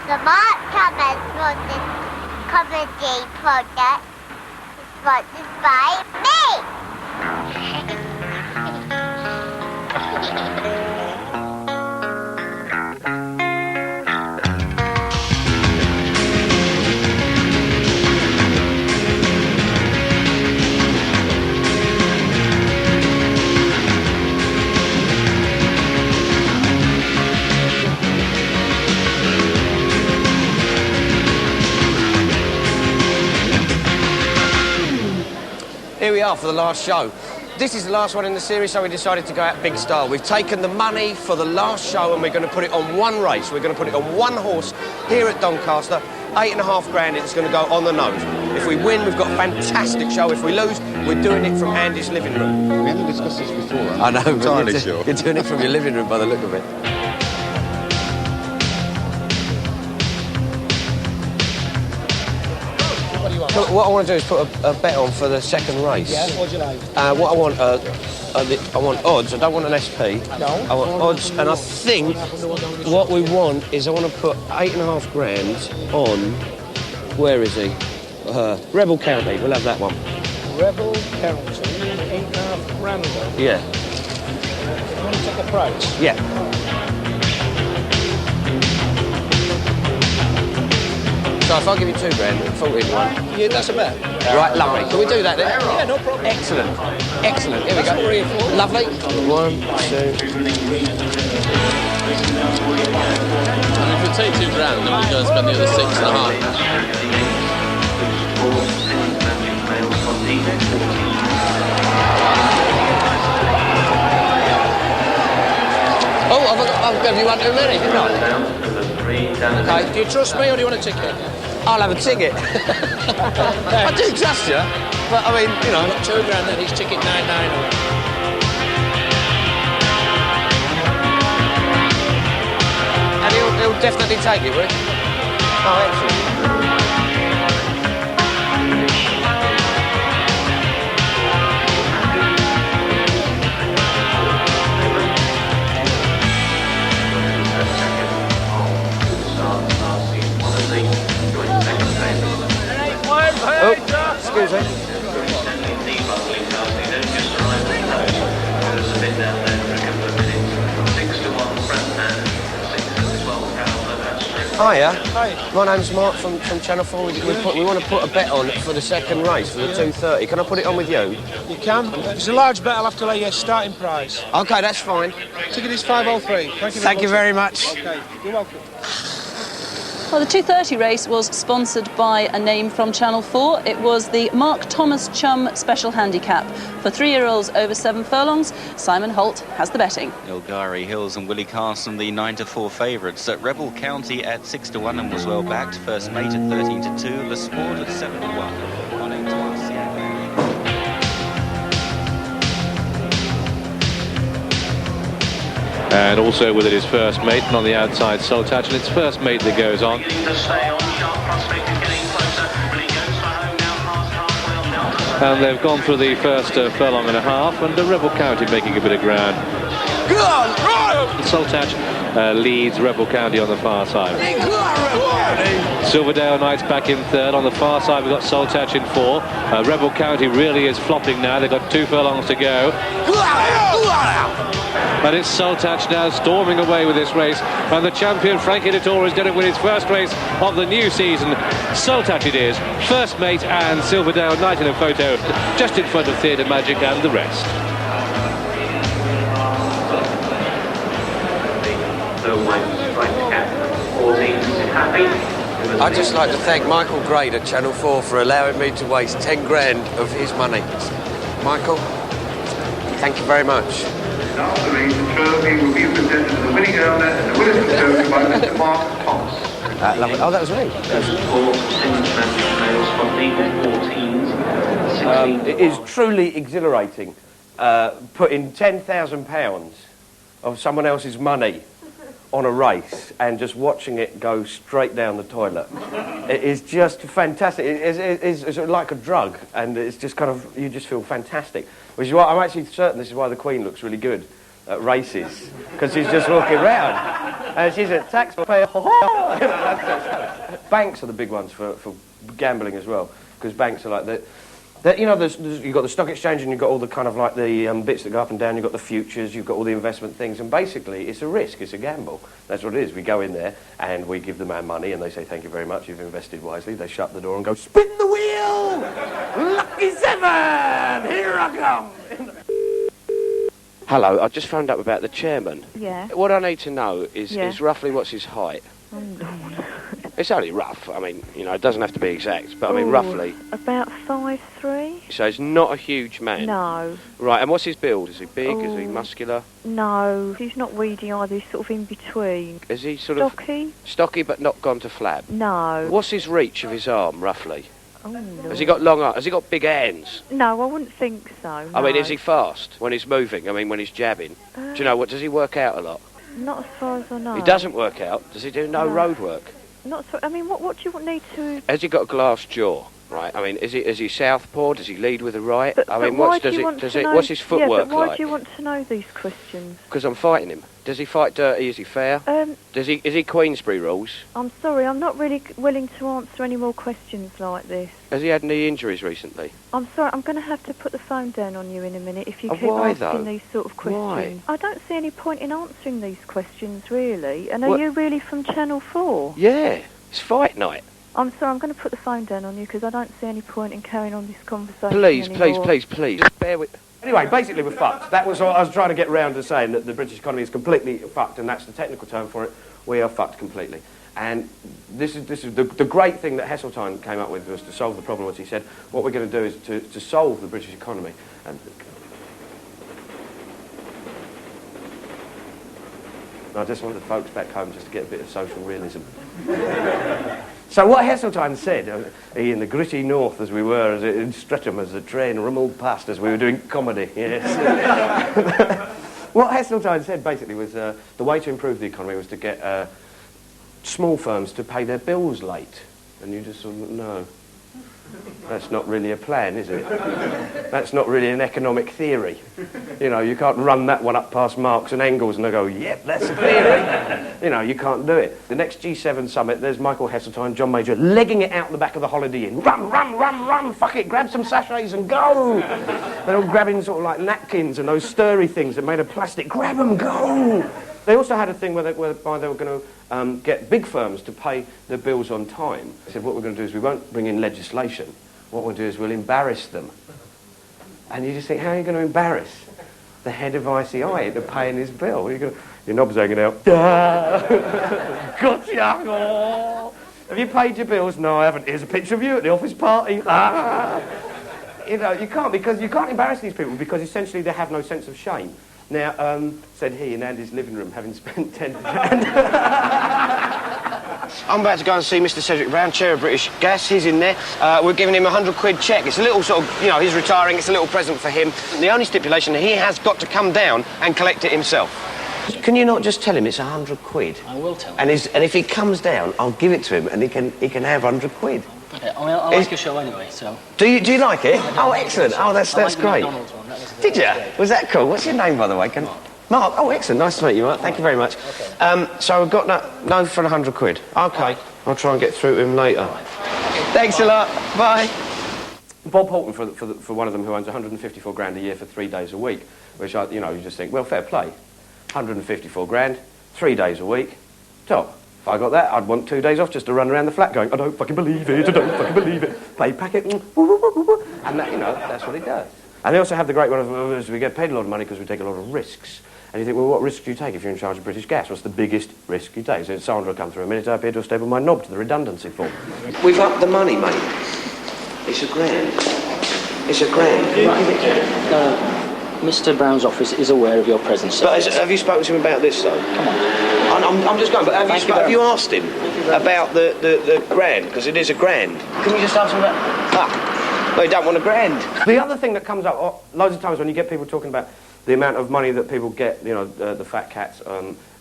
The Mark Thomas from this comedy project is sponsored by me. Here we are for the last show. This is the last one in the series, so we decided to go out big style. We've taken the money for the last show and we're going to put it on one race. We're going to put it on one horse here at Doncaster. 8.5 grand, it's going to go on the nose. If we win, we've got a fantastic show. If we lose, we're doing it from Andy's living room. We haven't discussed this before. I know, but entirely sure. You're doing it from your living room by the look of it. What I want to do is put a bet on for the second race. Yeah, what do you like? What I want, I want odds. I don't want an SP. No. I want odds, and I think what we want is I want to put 8.5 grand on. Where is he? Rebel County. We'll have that one. Rebel County, 8.5 grand. Yeah. You want to take a price? Yeah. So if I give you 2 grand, 14-1. Yeah, that's a bet. Right, lovely. Can we do that then? Yeah, no problem. Excellent. Excellent. Here we go. That's what we're here for. Lovely. 1, 2. If we take 2 grand, then we go and spend the other 6.5. Oh, I've given you one too many, didn't I? Okay. Do you trust me or do you want a ticket? I'll have a ticket. I do trust you, but I mean, you know. 2 grand then, each ticket 9.9. And he'll definitely take it, will he? Oh, excellent. Oh, excuse me. Hiya. Hi. My name's Mark from Channel 4. We want to put a bet on for the second race, for the 2:30. Can I put it on with you? You can. It's a large bet, I'll have to lay your starting price. OK, that's fine. Ticket is 503. Thank you very much. OK, you're welcome. Well, the 2:30 race was sponsored by a name from Channel 4. It was the Mark Thomas Chum Special Handicap. For 3-year-olds over 7 furlongs, Simon Holt has the betting. Ilgari Hills and Willie Carson, the 9-4 favourites. Rebel County at 6-1 and was well backed. First Mate at 13-2. Le Sport at 7-1. And also with it is First Mate, and on the outside Soul Touch, and it's First Mate that goes on. And they've gone through the first furlong and a half, and the Rebel County making a bit of ground. Soul Touch leads Rebel County on the far side. Silverdale Knights back in third. On the far side we've got Soul Touch in 4. Rebel County really is flopping now. They've got 2 furlongs to go. And it's Soul Touch now storming away with this race. And the champion, Frankie Dettori, is going to win his first race of the new season. Soul Touch it is. First Mate and Silverdale Knight in a photo just in front of Theatre Magic and the rest. I'd just like to thank Michael Grade at Channel 4 for allowing me to waste 10 grand of his money. Michael, thank you very much. After the trophy will be presented to the winning owner and the winner's trophy by Mr. Mark Thomas. Lovely. Oh, that was me. It is truly exhilarating putting £10,000 of someone else's money on a race and just watching it go straight down the toilet. It is just fantastic. It's like a drug, and it's just kind of, you just feel fantastic. Which is why I'm actually certain this is why the Queen looks really good at races, because she's just walking around. And she's a taxpayer. Banks are the big ones for gambling as well, because banks are like you know, you've got the stock exchange and you've got all the kind of like the bits that go up and down, you've got the futures, you've got all the investment things, and basically it's a risk, it's a gamble. That's what it is. We go in there and we give the man money and they say, thank you very much, you've invested wisely. They shut the door and go, spin the wheel! Lucky 7! Here I come! Hello, I just found out about the chairman. Yeah. What I need to know is roughly what's his height. Oh, no. It's only rough. I mean, you know, it doesn't have to be exact, but I mean, roughly. About 5'3". So he's not a huge man? No. Right, and what's his build? Is he big? Is he muscular? No, he's not weedy either. He's sort of in between. Is he sort Stocky? Stocky, but not gone to flab? No. What's his reach of his arm, roughly? Oh, no. Has he got long arms? Has he got big hands? No, I wouldn't think so. No. I mean, is he fast when he's moving? I mean, when he's jabbing? Do you know, what does he work out a lot? Not as far as I know. He doesn't work out? Does he do no road work? Not so. I mean, what do you need to? Has he got a glass jaw? Right. I mean, is he southpaw? Does he lead with the right? But what's his footwork but why like? do you want to know these questions? Because I'm fighting him. Does he fight dirty? Is he fair? Is he Queensberry rules? I'm sorry, I'm not really willing to answer any more questions like this. Has he had any injuries recently? I'm sorry, I'm going to have to put the phone down on you in a minute if you keep why, asking though? these sort of questions. Why? I don't see any point in answering these questions, really. And are you really from Channel 4? Yeah, it's fight night. I'm sorry, I'm going to put the phone down on you because I don't see any point in carrying on this conversation Please, anymore. please. Just bear with... Anyway, basically we're fucked. That was what I was trying to get round to saying, that the British economy is completely fucked, and that's the technical term for it. We are fucked completely. And this is the great thing that Heseltine came up with, was to solve the problem. What he said, what we're going to do is to solve the British economy. And I just want the folks back home just to get a bit of social realism. So what Heseltine said, in the gritty north as we were, in Streatham, as the train rumbled past as we were doing comedy, yes. What Heseltine said basically was the way to improve the economy was to get small firms to pay their bills late. And you just sort of, no, that's not really a plan, is it? That's not really an economic theory. You know, you can't run that one up past Marx and Engels and they go, yep, that's a theory. You know, you can't do it. The next G7 summit, there's Michael Heseltine, John Major, legging it out the back of the Holiday Inn. Run, fuck it, grab some sachets and go. They're all grabbing sort of like napkins and those stirry things that made of plastic. Grab them, go. They also had a thing whereby they were going to get big firms to pay their bills on time. They said, what we're going to do is we won't bring in legislation. What we'll do is we'll embarrass them. And you just think, how are you going to embarrass the head of ICI into paying his bill? Your knob's hanging out. Gotcha! Have you paid your bills? No, I haven't. Here's a picture of you at the office party. You know, you can't embarrass these people because essentially they have no sense of shame. Now, said he in Andy's living room, having spent 10 grand. I'm about to go and see Mr. Cedric Brown, chair of British Gas. He's in there. We're giving him a £100 cheque. It's a little sort of, you know, he's retiring. It's a little present for him. The only stipulation, he has got to come down and collect it himself. Can you not just tell him it's £100? I will tell him. And if he comes down, I'll give it to him, and he can have £100. Okay, I like your show anyway, so... Do you like it? Oh, excellent. Oh, that's great. Did you? Was that cool? What's your name, by the way? Mark. Oh, excellent. Nice to meet you, Mark. Thank you very much. Okay. So I've got no for £100. Okay. I'll try and get through to him later. Thanks a lot. Bye. Bob Horton for one of them who owns 154 grand a year for 3 days a week, which you just think, well, fair play. 154 grand, 3 days a week, top. If I got that, I'd want 2 days off just to run around the flat going, I don't fucking believe it, I don't fucking believe it. Play packet, and that, that's what he does. And they also have the great one of, we get paid a lot of money because we take a lot of risks. And you think, well, what risks do you take if you're in charge of British Gas? What's the biggest risk you take? So Sandra will come through a minute, I appear to have stapled my knob to the redundancy form. We've upped the money, mate. It's £1 grand. It's £1 grand. No. Mr. Brown's office is aware of your presence. But have you spoken to him about this, though? Come on. I'm just going, but have you asked him about the grand? Because it is £1 grand. Can you just ask him about... Well, you don't want £1 grand. The other thing that comes up loads of times when you get people talking about the amount of money that people get, the fat cats,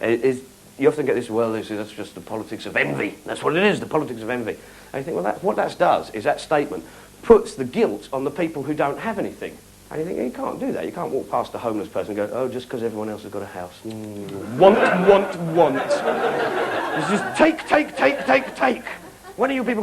is you often get this, well, that's just the politics of envy. That's what it is, the politics of envy. And you think, well, what that does is that statement puts the guilt on the people who don't have anything. And you think, you can't do that. You can't walk past a homeless person and go, oh, just because everyone else has got a house. Want. It's just take. When are you people